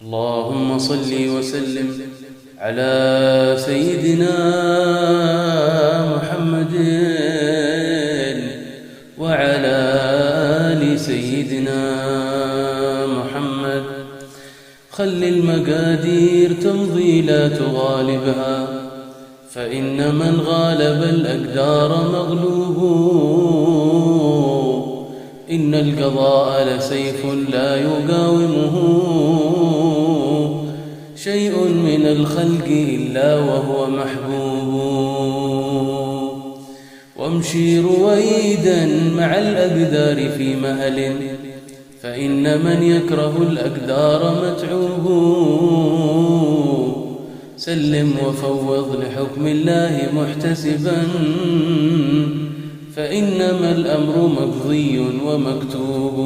اللهم صل وسلم على سيدنا محمد وعلى آل سيدنا محمد. خل المقادير تمضي لا تغالبها، فإن من غالب الأقدار مغلوب. إن القضاء لسيف لا يقاومه شيء من الخلق إلا وهو محبوب. وامشي رويدا مع الأقدار في مهل، فإن من يكره الأقدار متعوب. سلم وفوض لحكم الله محتسبا، فإنما الأمر مقضي ومكتوب.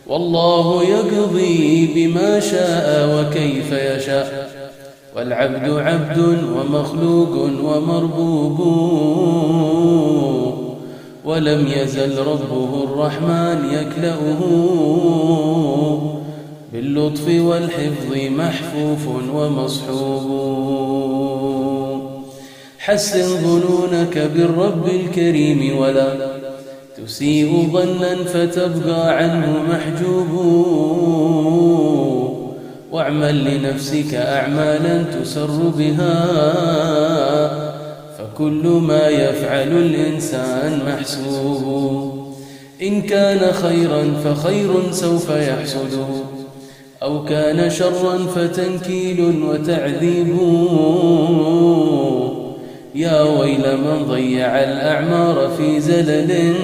والله يقضي بما شاء وكيف يشاء، والعبد عبد ومخلوق ومربوب. ولم يزل ربه الرحمن يكلأه باللطف والحفظ محفوف ومصحوب. حسن ظنونك بالرب الكريم، ولا تسيء ظنا فتبقى عنه محجوب. واعمل لنفسك أعمالا تسر بها، فكل ما يفعل الإنسان محسوب. إن كان خيرا فخير سوف يحصده، أو كان شرا فتنكيل وتعذيب. يا ويل من ضيع الأعمار في زلل،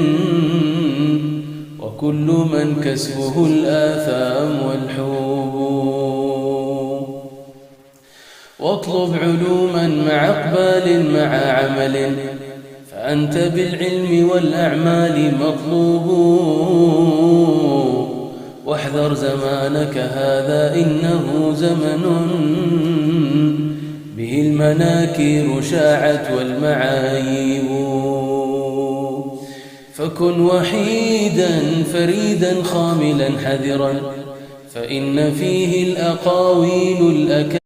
وكل من كسبه الآثام والحوب. واطلب علوما مع إقبال مع عمل، فأنت بالعلم والأعمال مطلوب. واحذر زمانك هذا إنه زمن به المناكير شاعت والمعايب. فكن وحيدا فريدا خاملا حذرا، فإن فيه الأقاويل الأكاذيب.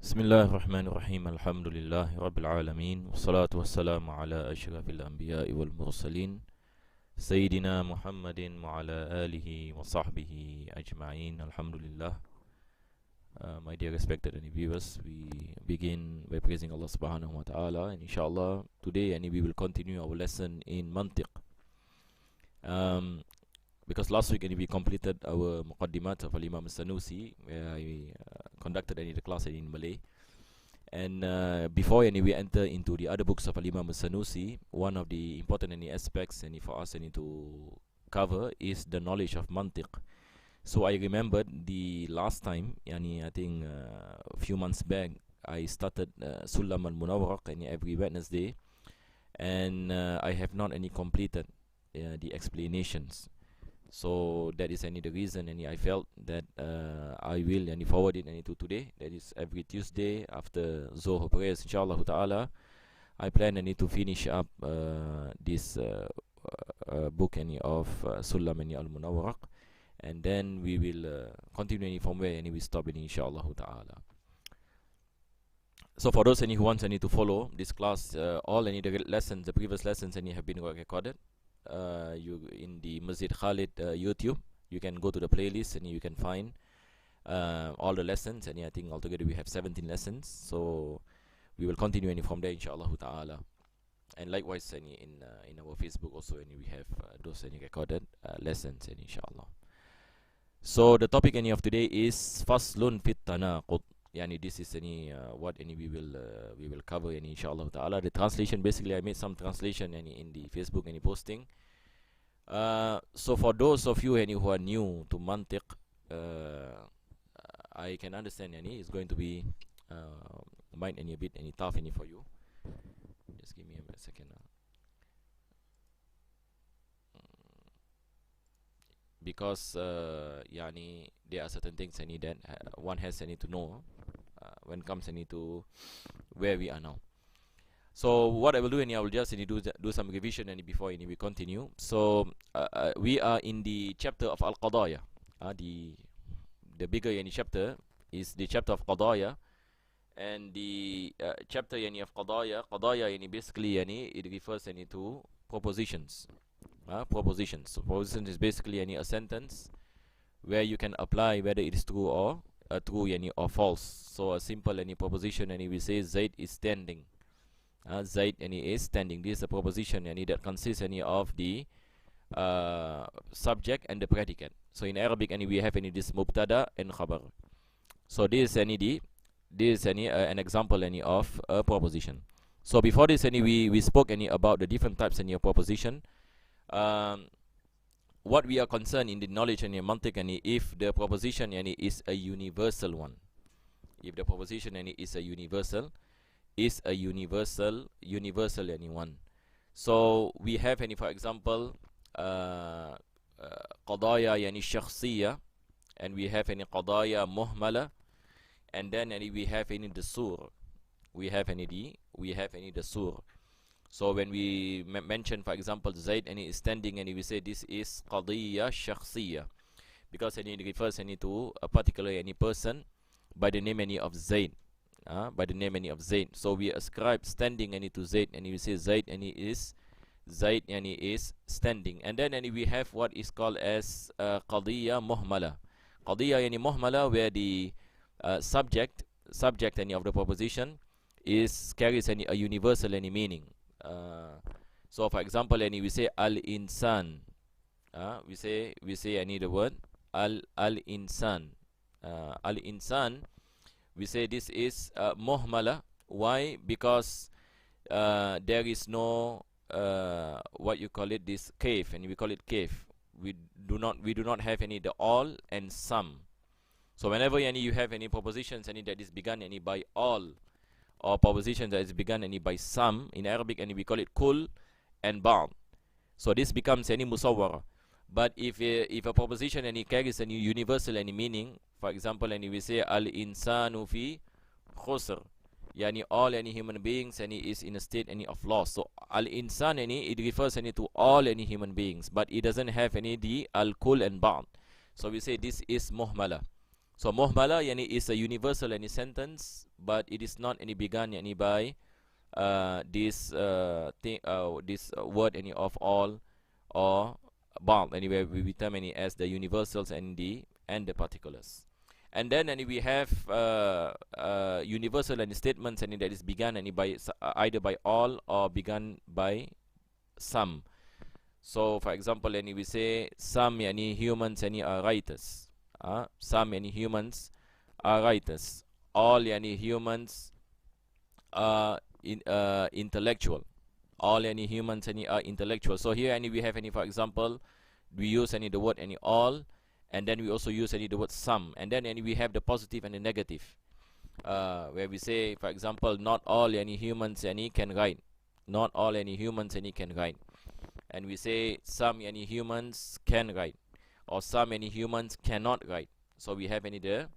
بسم الله الرحمن الرحيم. الحمد لله رب العالمين، والصلاة والسلام على أشرف الأنبياء والمرسلين سيدنا محمد وعلى آله وصحبه أجمعين. Alhamdulillah. My dear respected viewers, we begin by praising Allah subhanahu wa ta'ala, and inshallah today we will continue our lesson in mantiq. Because last week we completed our muqaddimat of Al-Imam Sanusi, where I conducted the class in Malay. And before we enter into the other books of Al-Imam Sanusi, one of the important aspects for us to cover is the knowledge of mantiq. So I remembered the last time, I think a few months back, I started Sulam al-Munawwaraq every Wednesday, and I have not completed the explanations. So that is the reason, and I felt that I will forward it to today. That is every Tuesday after Zohar prayers, inshallah ta'ala. I plan to finish up this book of Sulam al-Munawwaraq, and then we will continue from where we stop it, inshallah ta'ala. So for those who want to follow this class, all the lessons, the previous lessons have been recorded. you in the Masjid Khalid YouTube, you can go to the playlist and you can find all the lessons. And I think altogether we have 17 lessons. So we will continue any from there, inshallah ta'ala. And likewise, any in our Facebook also, any we have those any recorded lessons, and inshallah. So the topic any of today is faslun fit tanaqud. Yani this is any what any we will cover any inshallah ta'ala. The translation, basically I made some translation any in the Facebook any posting. So for those of you any who are new to mantiq, I can understand any it's going to be might any a bit any tough any for you. Just give me a second. Because yani there are certain things I need that one has any to know when it comes any to where we are now. So what I will do, and I will just do some revision and before we continue. So we are in the chapter of al-qadaya. The bigger any chapter is the chapter of qadaya, and the chapter yani of qadaya yani basically yani it refers any to propositions. Propositions. So proposition is basically any a sentence where you can apply whether it is true or or false. So a simple any proposition, and we say Zaid is standing. Zaid any is standing. This is a proposition any that consists any of the subject and the predicate. So in Arabic any we have any this mubtada and khabar. So this is any an example any of a proposition. So before this any we spoke any about the different types any of proposition. What we are concerned in the knowledge and mantiq and if the proposition and is a universal one. If the proposition and is a universal any one. So we have any, for example, qadaya yani shahsiyyah, and we have any qadaya muhmalah, and then any we have any the suur. We have any the suur. So when we mention, for example, Zaid and he is standing, and we say this is qadiyya shahsiyyah, because it refers any to a particular any person by the name any of Zaid, by the name any of Zaid. So we ascribe standing any to Zaid, and we say Zaid and he is standing. And then any we have what is called as qadiyya muhmalah. Qadiyya any muhmalah, where the subject any of the proposition carries any a universal any meaning. So for example any we say al-insan, we say any the word al-insan, al-insan, we say this is muhmalah. Why? Because there is no what you call it, this kayf, and we call it kayf. We do not have any the all and some. So whenever any you have any propositions any that is begun any by all, or proposition that is begun any by some, in Arabic and we call it kul and ba'd. So this becomes any musawwara. But if a proposition any carries any universal any meaning, for example any we say al insanu fi khusr, yani all any human beings any is in a state any of loss. So al insan any it refers any to all any human beings, but it doesn't have any the al kul and ba'd. So we say this is muhmalah. So muhmalah yani is a universal any sentence, but it is not any begun any by this word any of all or ba'd. Anyway, we term any as the universals and the particulars. And then any we have universal any statements any that is begun any by either by all or begun by some. So for example any we say some any humans any are writers. Some any humans are writers. All any humans are intellectual. All any humans any are intellectual. So here any we have any, for example, we use any the word any all, and then we also use any the word some, and then any we have the positive and the negative, where we say, for example, not all any humans any can write. Not all any humans any can write. And we say some any humans can write, or some any humans cannot write. So we have any the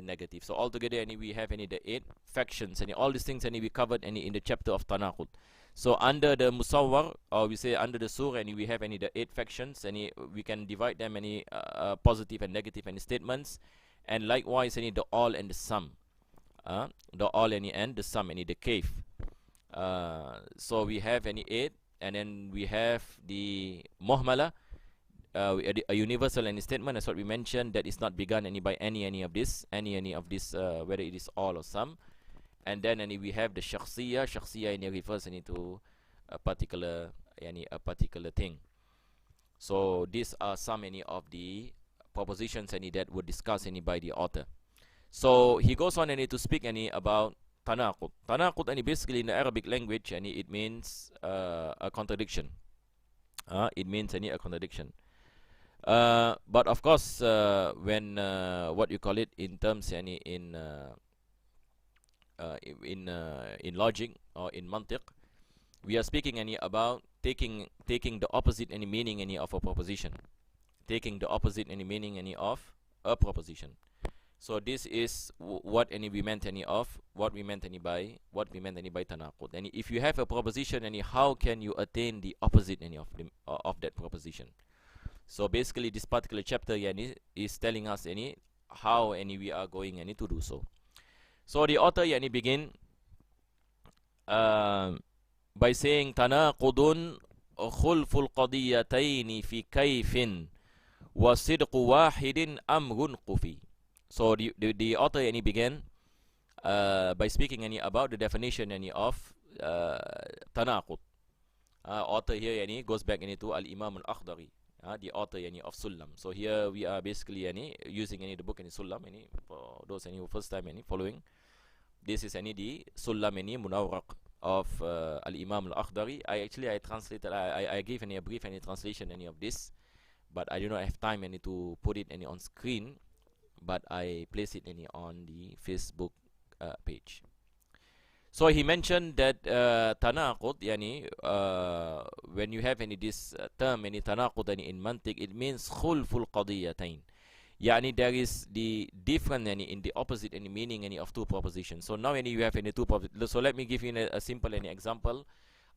negative. So altogether any we have any the 8 factions, and all these things any we covered any in the chapter of tanaqud. So under the musawwar, or we say under the suur, any we have any the 8 factions, any we can divide them any positive and negative any statements, and likewise any the all and the sum, the all any and the sum any the kayf. So we have any 8 and then we have the muhmalah, a universal any statement, that's what we mentioned, that is not begun by any of this, whether it is all or some. And then we have the shahsiyyah. Shahsiyyah refers to a particular thing. So these are some of the propositions that were discussed by the author. So he goes on to speak about tanaqud. Tanaqud basically in the Arabic language it means a contradiction. It means a contradiction. But of course, when what you call it in terms in logic or in mantiq, we are speaking about taking the opposite meaning of a proposition, taking the opposite meaning of a proposition. So this is what we meant what we meant by tanaqud. And if you have a proposition, how can you attain the opposite of that proposition? So basically, this particular chapter is telling us how we are going to do so. So the author begin by saying tanaqudun khulful qadiyatayn fi kayfin wa sidqu wahidin amrun qufi. So the author began by speaking about the definition of tanaqud. Author here goes back to Al-Imam Al-Akhdari, the author of Sullam. So here we are basically using the book Sullam for those who first time following. This is the Sullam Munawraq of Al-Imam Al-Akhdari. I translated, I gave a brief translation of this, but I do not have time to put it on screen, but I place it on the Facebook page. So he mentioned that tanaqud, when you have this term tanaqud in mantiq, it means khulful qadiyatain. There is the different in the opposite meaning of two propositions. So now you have two propositions. So let me give you a simple example.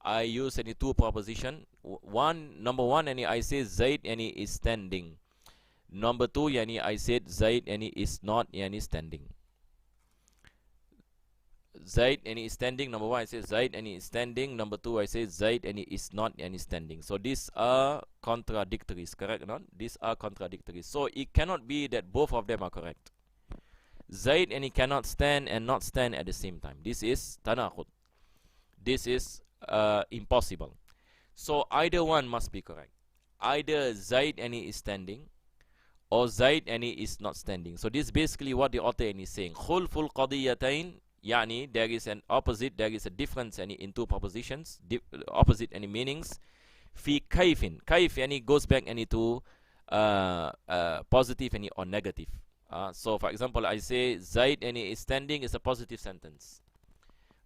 I use two proposition. Number one, I say Zaid is standing. Number two, I said Zaid is not standing. Zaid is standing. Number one, I say Zaid is standing. Number two, I say Zaid is not standing. So these are contradictories, correct or not? These are contradictories. So it cannot be that both of them are correct. Zaid cannot stand and not stand at the same time. This is tanaqud. This is impossible. So either one must be correct. Either Zaid is standing, or Zaid is not standing. So this is basically what the author is saying. Khulful qadiyatain, there is an opposite, there is a difference in two propositions, opposite meanings. Fi kayfin. Kayf goes back to positive or negative. So for example, I say Zaid is standing is a positive sentence.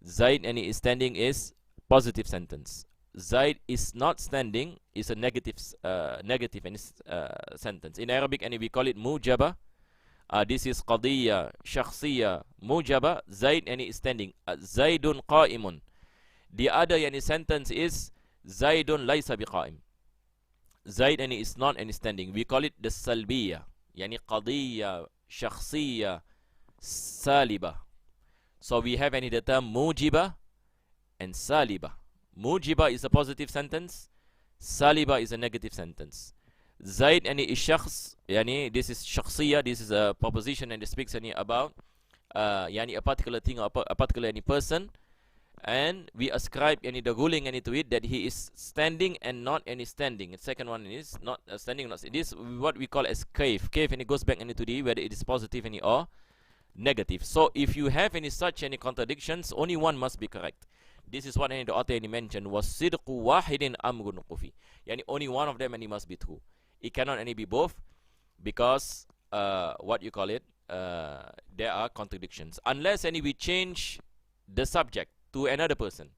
Zaid is standing is positive sentence. Zaid is not standing is a negative sentence. In Arabic, we call it mujaba. This is qadiyya, shahsiyyah, mujaba. Zaid is standing. Zaidun qa'imun. The other sentence is Zaidun laysa biqa'im. Zaid is not standing. We call it the salbiyya. Qadiyya, shahsiyyah, saliba. So we have the term mujiba and saliba. Mujiba is a positive sentence. Saliba is a negative sentence. Zaid is shakhs. This is shahsiyyah. This is a proposition and it speaks about a particular thing or a particular person. And we ascribe the ruling to it that he is standing and not standing. The second one is not standing, not standing. This is what we call as kayf. Kayf it goes back to the whether it is positive or negative. So if you have such contradictions, only one must be correct. This is what the author mentioned was sidqu wahidin amrun qufi. Only one of them must be true. It cannot be both, because what you call it, there are contradictions. Unless we change the subject to another person.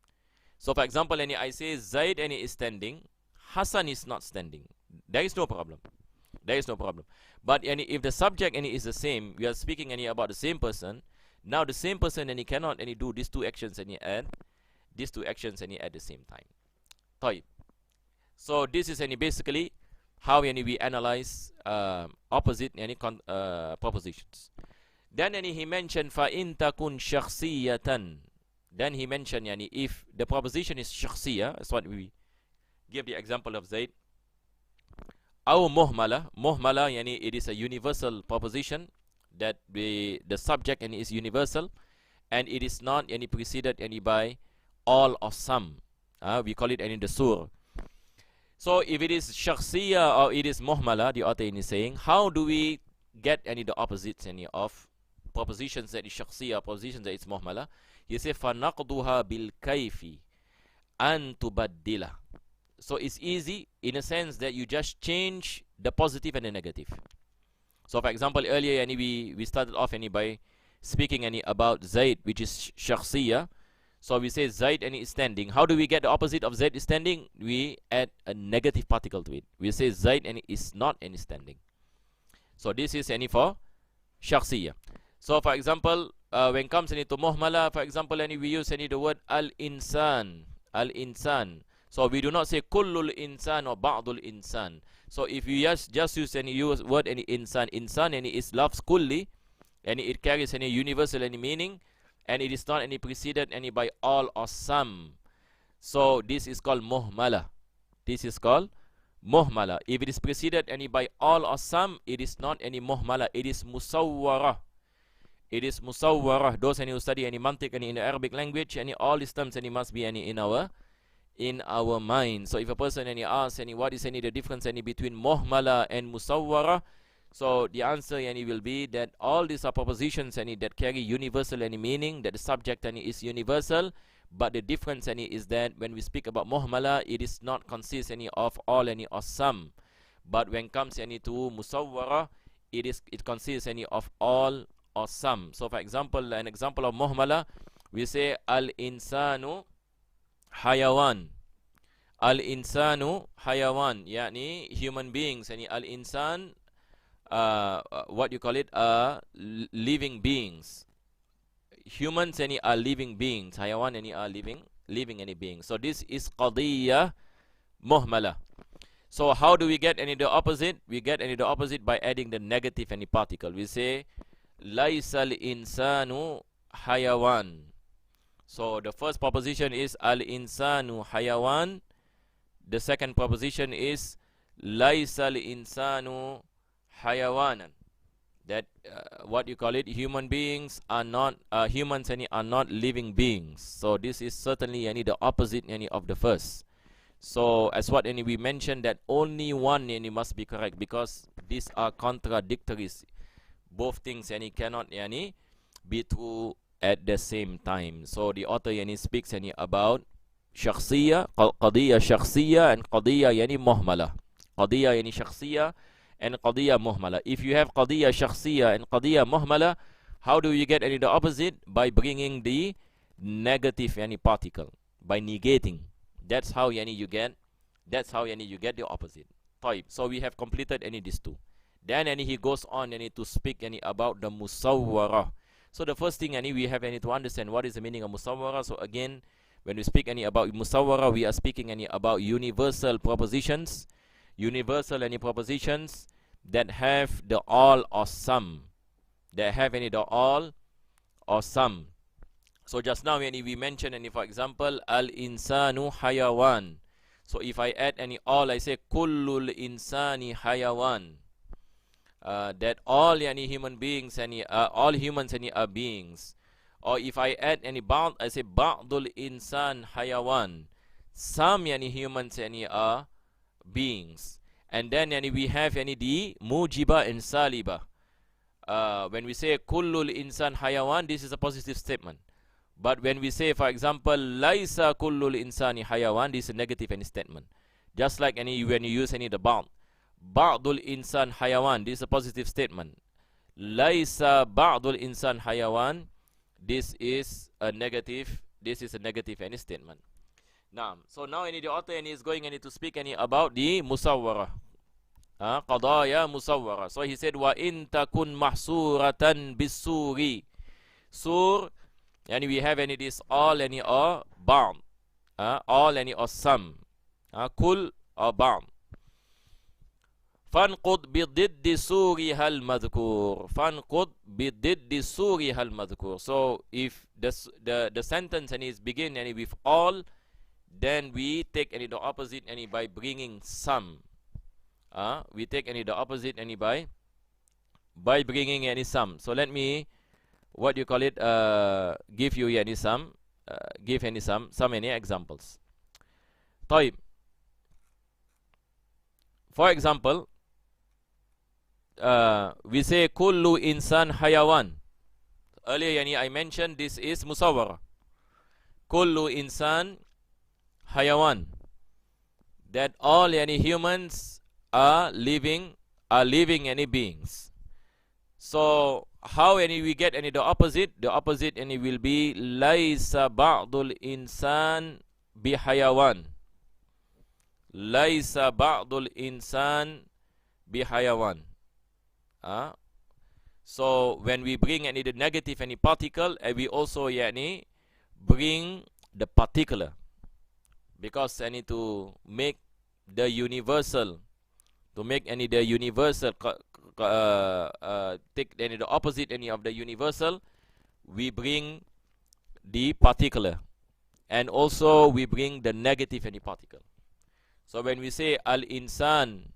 So for example, I say Zaid is standing, Hassan is not standing. There is no problem. There is no problem. But if the subject is the same, we are speaking about the same person. Now the same person cannot do these two actions at these two actions at the same time. طيب. So this is basically how we analyze opposite propositions. Then he mentioned فَإِن تَكُنْ شَخْصِيَّةً. Then he mentioned if the proposition is shahsiyyah, that's what we give the example of Zaid. Our muhmalah, yani it is a universal proposition that the subject and is universal, and it is not any preceded any by all or some. We call it any the suur. So if it is shahsiyyah or it is muhmalah, the author is saying, how do we get any the opposites any of propositions that is shahsiyyah, propositions that is muhmalah? He say فَنَقْضُهَا بِالْكَيْفِ أَن تُبَدِّلَ. So it's easy in a sense that you just change the positive and the negative. So for example, earlier any we started off any by speaking any about Zaid, which is shahsiyyah. So we say Zaid any is standing. How do we get the opposite of Zaid is standing? We add a negative particle to it. We say Zaid any is not any standing. So this is any for shahsiyyah. So for example, when comes any to muhmalah, for example, any we use any the word al-insan. Al-insan. So we do not say kullul insan or ba'dul insan. So if you just use any word any insan, any is lafz kulli, and it carries any universal any meaning, and it is not any preceded any by all or some. So this is called muhmalah. This is called muhmalah. If it is preceded any by all or some, it is not any muhmalah. It is musawwarah. It is musawwarah. Those any who study any mantiq any in the Arabic language, any all these terms any must be any in our mind. So if a person any asks any what is any the difference any between muhmalah and musawwarah, so the answer any will be that all these are propositions any that carry universal any meaning, that the subject any is universal, but the difference any is that when we speak about muhmalah, it is not consist any of all any or some, but when comes any to musawwarah, it consists any of all or some. So for example, an example of muhmalah, we say al-insanu hayawan. Al-insanu hayawan, yani human beings, yani al-insan, what you call it, living beings. Humans any are living beings, hayawan any are living any beings. So this is qadiyya muhmalah. So how do we get any the opposite? We get any the opposite by adding the negative any particle. We say laisal insanu hayawan. So the first proposition is al insanu hayawan. The second proposition is laisal insanu hayawanan. That what you call it, human beings are not humans any are not living beings. So this is certainly any the opposite any of the first. So as what any we mentioned that only one any must be correct, because these are contradictories. Both things any cannot any be true at the same time. So the author yani speaks any about shahsiyyah, qadiyya shahsiyyah, and qadiyya yani muhmalah. Qadiyya yani shahsiyyah and qadiyya muhmalah. If you have qadiyya shahsiyyah and qadiyya muhmalah, how do you get any the opposite? By bringing the negative any particle, by negating. That's how yani you get the opposite. Type. So we have completed any these two. Then any he goes on any to speak any about the musawwarah. So the first thing any we have any to understand what is the meaning of musawwarah. So again, when we speak any about musawwarah, we are speaking any about universal propositions, universal any propositions that have the all or some, that have any the all or some. So just now any we mentioned any, for example, al insanu hayawan. So if I add any all, I say kullul insani hayawan. That all any human beings any all humans any are beings. Or if I add any ba'd, I say ba'dul insan hayawan. Some any humans any are beings. And then any we have any the mujiba and saliba. When we say kullul insan hayawan, this is a positive statement. But when we say, for example, laisa kullul insani hayawan, this is a negative any statement. Just like any when you use any the ba'd. Ba'dul insan hayawan, this is a positive statement. Laisa ba'dul insan hayawan, this is a negative any statement. Now, so now any the author any is going any to speak any about the musawwarah. Qadaya musawwarah. So he said wa in takun mahsuratan bisuri. Sur, and we have any this all any or ba'd. All any or some. Kull or ba'd. Fanqud bididdi suriha al-madhkur. Fanqud bididdi suriha al-madhkur. So if the sentence and is begin and with all, then we take any the opposite any by bringing some. We take any the opposite any by bringing any some. So let me, what you call it, give you any some, give any some any examples. طيب. For example, we say kullu insan hayawan. Earlier yani I mentioned this is musawwara. Kullu insan hayawan, that all any humans are living any beings. So how any we get any the opposite? The opposite any will be laisa ba'dul insan bihayawan. Laisa ba'dul insan bihayawan. So when we bring any the negative any particle, we also yani bring the particular, because I need to make the universal, take any the opposite any of the universal, we bring the particular, and also we bring the negative any particle. So when we say al-insanu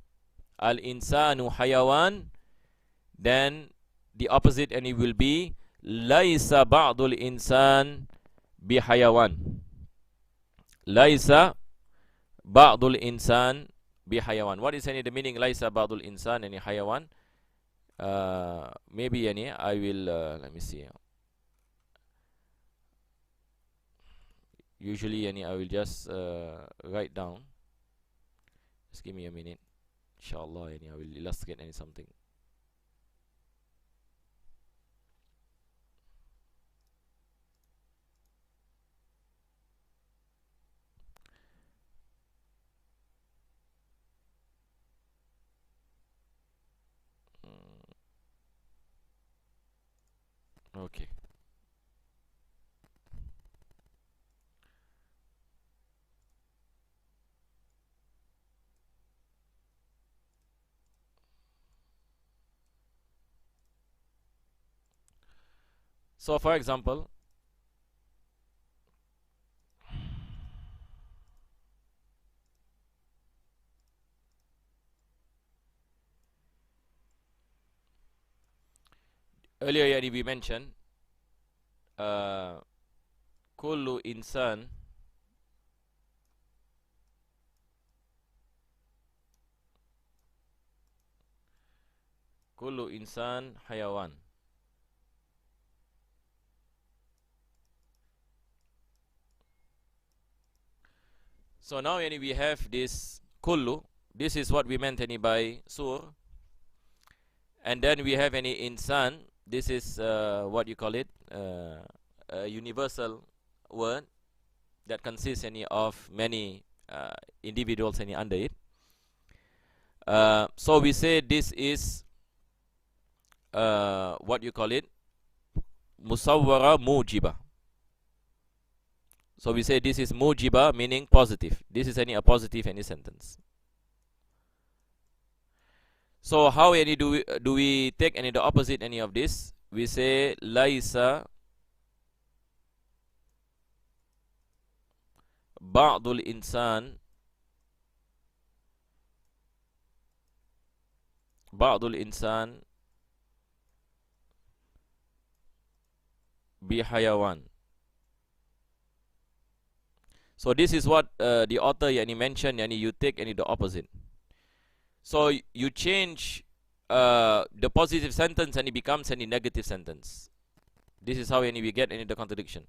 hayawan, then the opposite any will be laisa ba'dul insan bihayawan. Laisa ba'dul insan bihayawan. What is any the meaning laisa ba'dul insan any hayawan? Maybe any I will let me see. Usually any I will just write down. Just give me a minute. Inshallah any I will illustrate any something. Okay. So for example, earlier yani we mentioned kullu insan hayawan. So now yani we have this kullu. This is what we meant any by suur. And then we have any insan. This is what you call it, a universal word that consists any of many individuals any under it. So we say this is what you call it, musawwara mujiba. So we say this is mujiba, meaning positive. This is any a positive any sentence. So how any do we take any the opposite any of this? We say laisa ba'dul insan bihayawan. So this is what the author yani mentioned, yani you take any the opposite. So you change the positive sentence and it becomes any negative sentence. This is how any we get any the contradiction.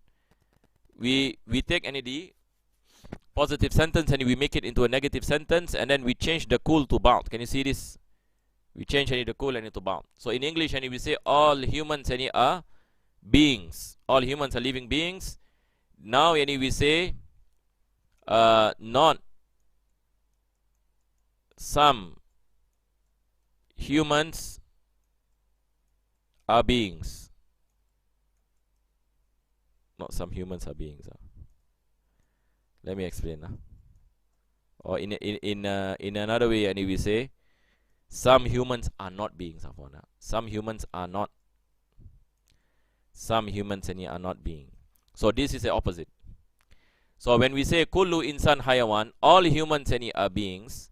We take any the positive sentence and we make it into a negative sentence, and then we change the kul to ba'd. Can you see this? We change any the kul and to ba'd. So in English any we say all humans any are beings. All humans are living beings. Now any we say not some humans are beings. Not some humans are beings. Let me explain. Or in another way, and we say some humans are not beings. Some humans are not. Some humans are not being. So this is the opposite. So when we say kullu insan hayawan, all humans any are beings.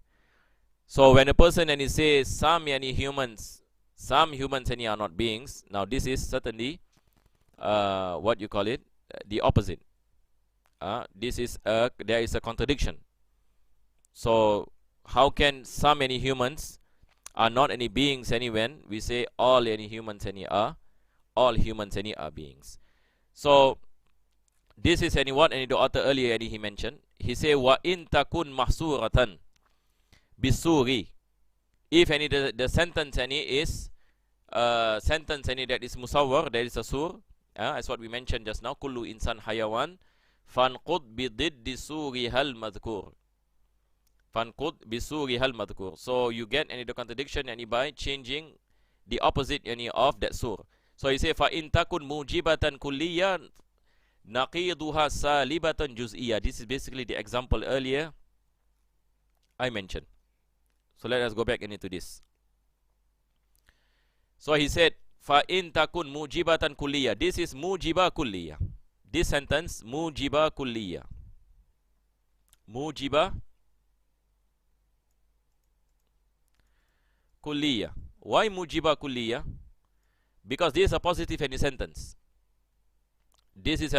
So when a person and he says some humans any are not beings, now this is certainly what you call it, the opposite. This is there is a contradiction. So how can some any humans are not any beings any when we say all any humans any are beings? So this is any what any the author earlier any he mentioned. He say wa in takun mahsuratan bisuri. If any the sentence any is sentence any that is musawwar, there is a suur, as what we mentioned just now, kullu insan hayawan fanqud bididdi suri hal madhkur. Fanqud bisuri hal madhkur. So you get any the contradiction any by changing the opposite any of that suur. So he say fa in takun mujibatan kulliyan naqiduha salibatan juz'iyah. This is basically the example earlier I mentioned. So let us go back into this. So he said fa in takun mujibatan kulliyah. This is mujiba kulliyah. This sentence mujiba kulliyah. Mujiba kulliyah. Why mujiba kulliyah? Because this is a positive any sentence. This is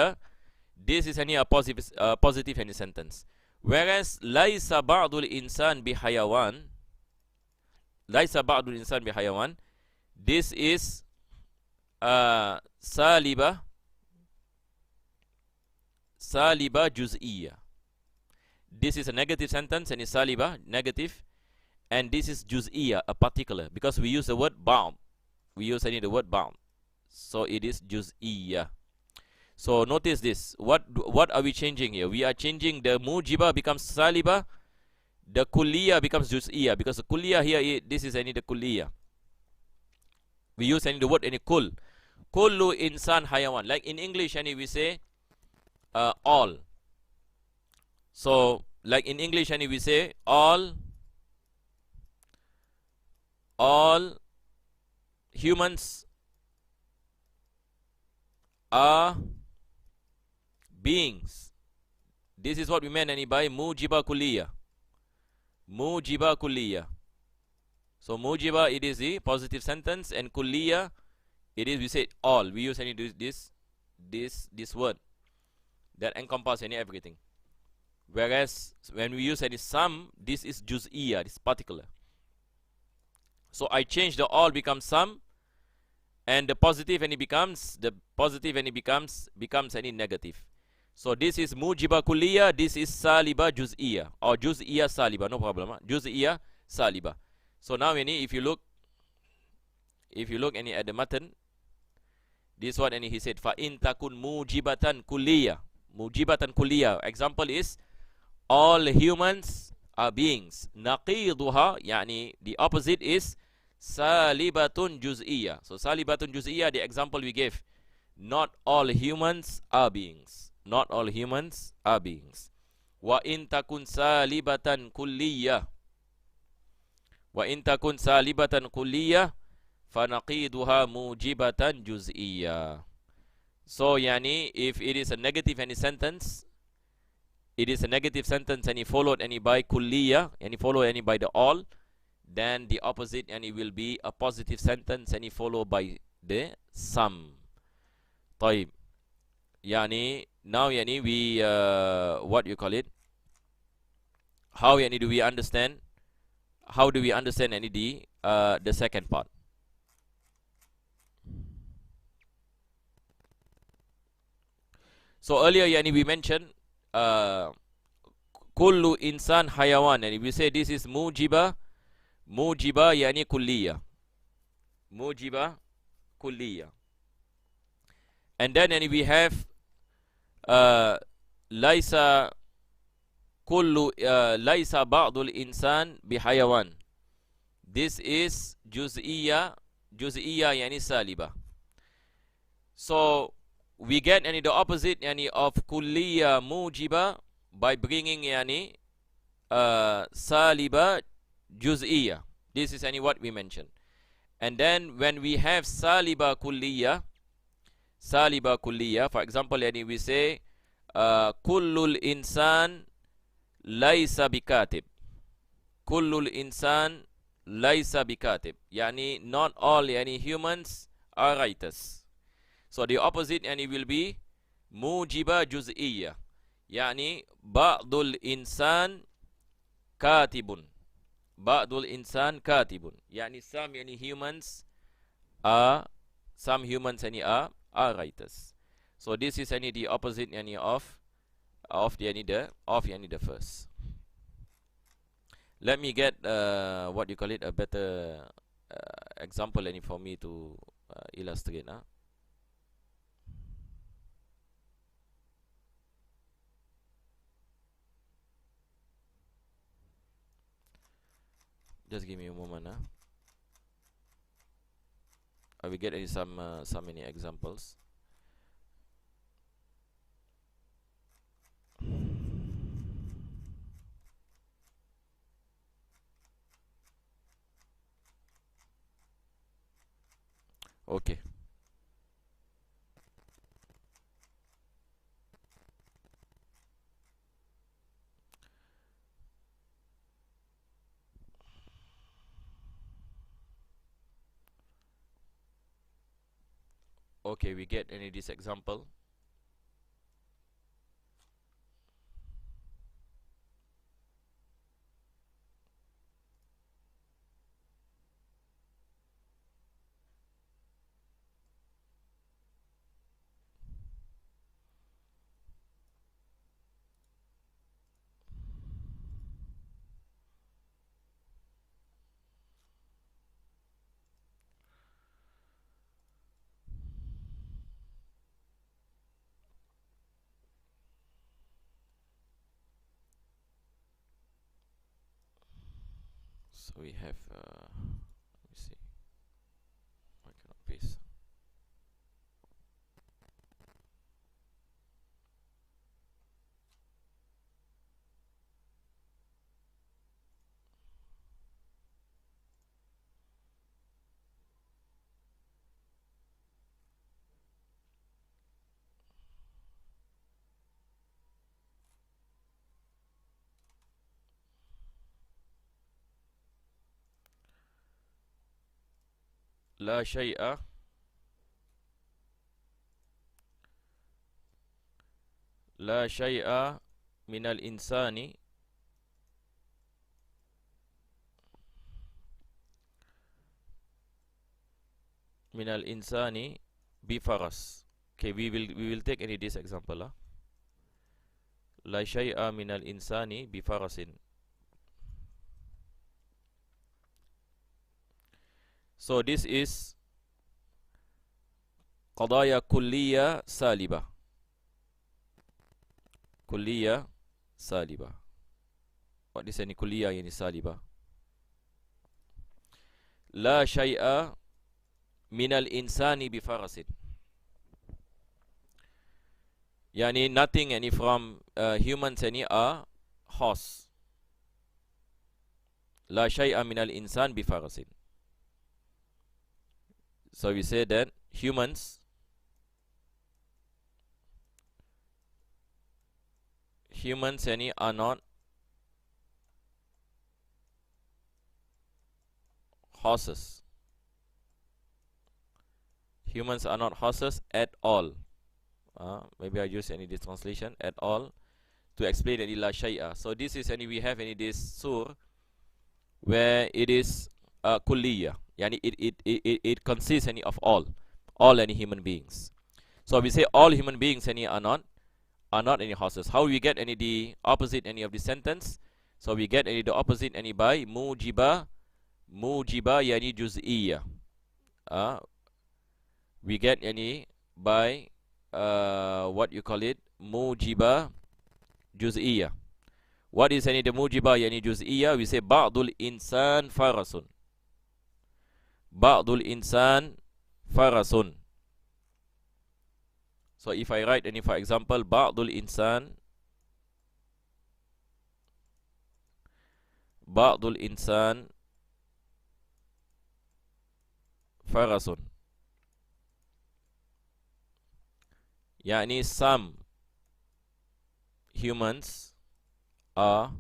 any a positive any sentence. Whereas laisa ba'dul insan bihayawan, laisa ba'dul insan bihayawan, this is saliba juz'iyah. This is a negative sentence and is saliba, negative, and this is juz'iyah, a particular, because we use the word ba'd. We use any the word ba'd. So it is juz'iyah. So notice this. What are we changing here? We are changing the mujiba becomes saliba, the kulliyah becomes juz'iyah, because the kulliyah here, this is any the kulliyah. We use any the word any kull. Kullu insan hayawan. Like in English any we say all. So like in English any we say all humans are beings. This is what we meant any by mujiba kulliyah. Mujiba kulliyah. So mujiba, it is the positive sentence, and kulliyah, it is, we say all. We use any this word that encompasses any everything. Whereas when we use any some, this is juz'iyah, this particular. So I change the all becomes some, and the positive any becomes any negative. So this is mujiba kulliyah, this is saliba juz'iyah, or juz'iyah saliba, no problem. Juz'iyah saliba. So now any if you look any at the matan, this one any he said fa in takun mujibatan kulliyah. Mujibatan kulliyah. Example is all humans are beings. Naqiduha, yani the opposite is salibatun juz'iyah. So salibatun juz'iyah, the example we gave. Not all humans are beings. Not all humans are beings. Wa in takun salibatan kulliyah. Wa in takun salibatan kulliyah fanaqiduha mujibatan juz'iyah. So yani if it is a negative any sentence, it is a negative sentence and followed any by kulliyah, and followed any by the all, then the opposite and it will be a positive sentence and followed by the some. طيب. Yani now yani we what you call it? How yani do we understand? How do we understand any the second part? So earlier yani we mentioned kullu insan hayawan, and we say this is mujiba yani kulliyah. Mujiba kulliyah. And then yani we have laisa ba'dul insan bihayawan. This is juz'iyah yani saliba. So we get yani the opposite yani of kulliyah mujiba by bringing yani saliba juz'iyah. This is any what we mentioned. And then when we have saliba kulliyah, for example yani we say kullul insan laisa bikatib. Kullul insan laisa bikatib. Yani not all yani humans are writers. So the opposite yani will be mujiba juz'iyyah. Yani ba'dul insan katibun. Ba'dul insan katibun. Yani some yani humans are, some humans yani are writers. So this is yani the opposite yani of the first. Let me get what you call it, a better example any for me to illustrate. Just give me a moment. I will get some many examples. Okay. Okay, we get any this example. So we have let me see. I cannot paste. لا شيء لا شيء من الإنسان بفرس. Okay, we will take any this example. لا شيء من الإنسان بفرس. So this is قضايا كلية سالبة. كلية سالبة. What is any كلية يعني سالبة؟ لا شيء من الإنسان بفرس. يعني nothing any from humans any are horse. لا شيء من الإنسان بفرس. So we say that humans any are not horses. Humans are not horses at all. Maybe I use any this translation at all to explain any la shay'a. So this is any we have any this suur where it is kulliyah. Yani it consists any of all any human beings. So we say all human beings any are not any horses. How we get any the opposite any of the sentence? So we get any the opposite any by mujiba yani juz'iyyah. We get any by what you call it, mujiba juz'iyyah. What is any the mujiba yani juz'iyyah? We say ba'dul insan farasun. Ba'dul insan farasun. So if I write any for example ba'dul insan farasun, yani some humans are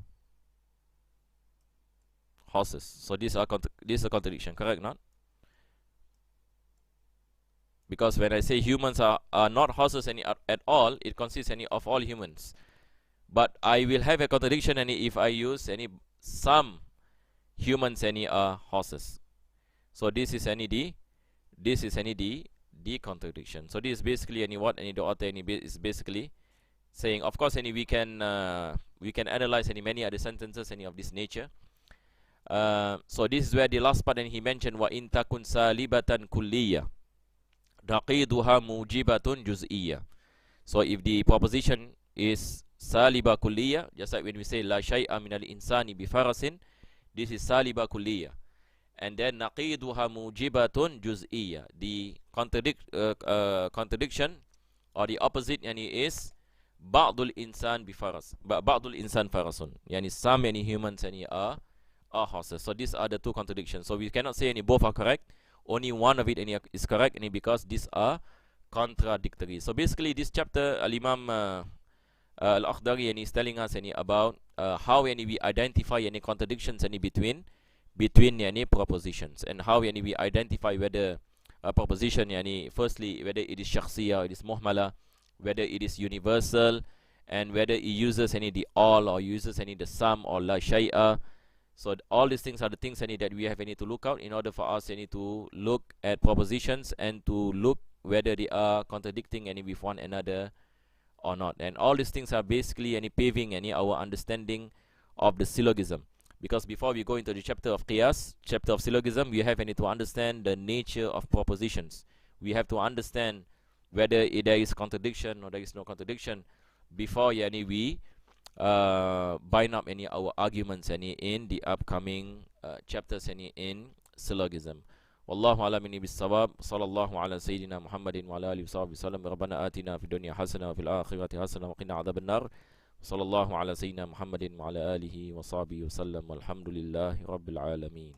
horses. So this is a contradiction, correct not? Because when I say humans are not horses at all, it consists of all humans. But I will have a contradiction if I use some humans are horses. So this is the contradiction. So this is basically what the author is basically saying. Of course, we can analyze many other sentences of this nature. So this is where the last part, and he mentioned wa in takun salibatan kulliyah daqiduha mujibatun juz'iyyah. So if the proposition is saliba kulliyah, just like when we say la shay'a minal insani bi farasin, this is saliba kulliyah. And then naqiduha mujibatun juz'iyyah. The contradiction or the opposite is ba'dul insan bi faras, ba'dul insan farasun. Some humans are horses. So these are the two contradictions. So we cannot say both are correct. Only one of it is correct, because these are contradictory. So basically, this chapter, Al-Imam Al-Akhdari is telling us about how we identify any contradictions between propositions, and how we identify whether a proposition, firstly, whether it is shahsiyyah, it is muhmalah, whether it is universal, and whether it uses the all, or uses the some, or la shay'a. So all these things are the things that we have to look out in order for us to look at propositions and to look whether they are contradicting with one another or not. And all these things are basically paving our understanding of the syllogism. Because before we go into the chapter of qiyas, chapter of syllogism, we have to understand the nature of propositions. We have to understand whether there is contradiction or there is no contradiction before we bind up our arguments in the upcoming chapters in syllogism. Wallahu a'lam bis-shawab. Sallallahu ala sayyidina Muhammadin wa ala alihi wa sahbihi sallam. Rabbana atina fid dunya hasana wa fil akhirati hasana wa qina adhaban nar. Sallallahu ala sayyidina Muhammadin wa ala alihi wa sahbihi wa sallam. Walhamdulillahi rabbil alamin.